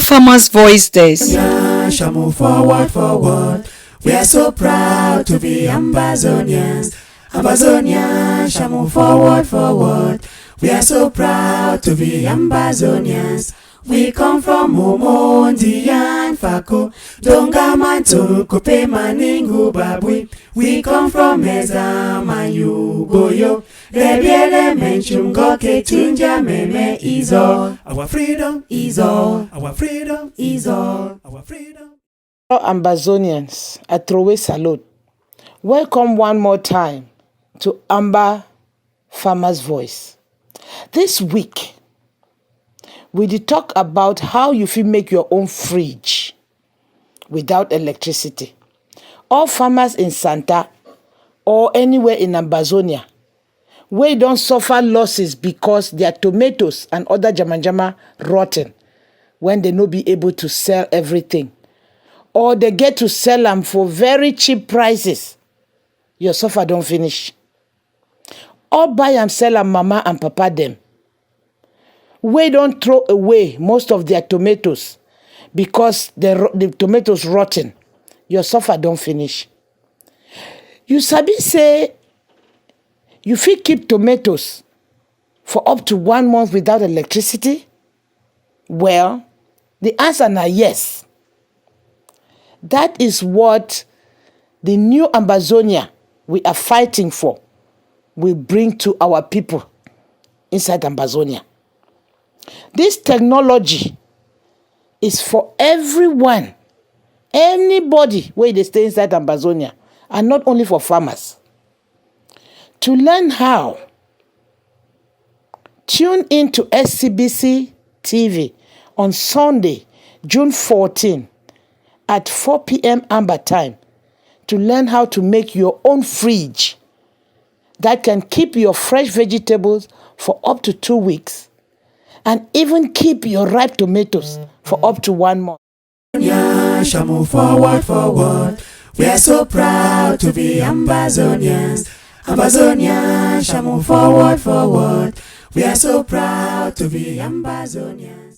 Farmers Voice Days. Shamu forward, forward. We are so proud to be Ambazonians. Ambazonians, Shamu forward, forward. We are so proud to be Ambazonians. We come from Omondi and Fako, Dongamanto, Kope Maningu Babui. We come from Ezamanyu Goyo, Rebiele Menchum Goke Tunja Meme is all. Our freedom is all. Our freedom is all. Our freedom. Ambazonians, I throw away salute. Welcome one more time to Amba Farmers Voice. This week, we did talk about how you fit make your own fridge without electricity. All farmers in Santa or anywhere in Ambazonia, wey don't suffer losses because their tomatoes and other njamanjama rotten when they no be able to sell everything, or they get to sell them for very cheap prices. Your suffer don't finish. All buy and sell am mama and papa them. We don't throw away most of their tomatoes because the tomatoes rotten. Your suffer don't finish. You sabi say you fit keep tomatoes for up to 1 month without electricity? Well, the answer na yes. That is what the new Ambazonia we are fighting for will bring to our people inside Ambazonia. This technology is for everyone, anybody where they stay inside Ambazonia, and not only for farmers. To learn how, tune in to SCBC TV on Sunday, June 14 at 4 p.m. Amber time to learn how to make your own fridge that can keep your fresh vegetables for up to 2 weeks and even keep your ripe tomatoes for up to 1 month. Shamu forward, forward. We are so proud to be Ambazonians. Ambazonians, Shamu forward, forward. We are so proud to be Ambazonians.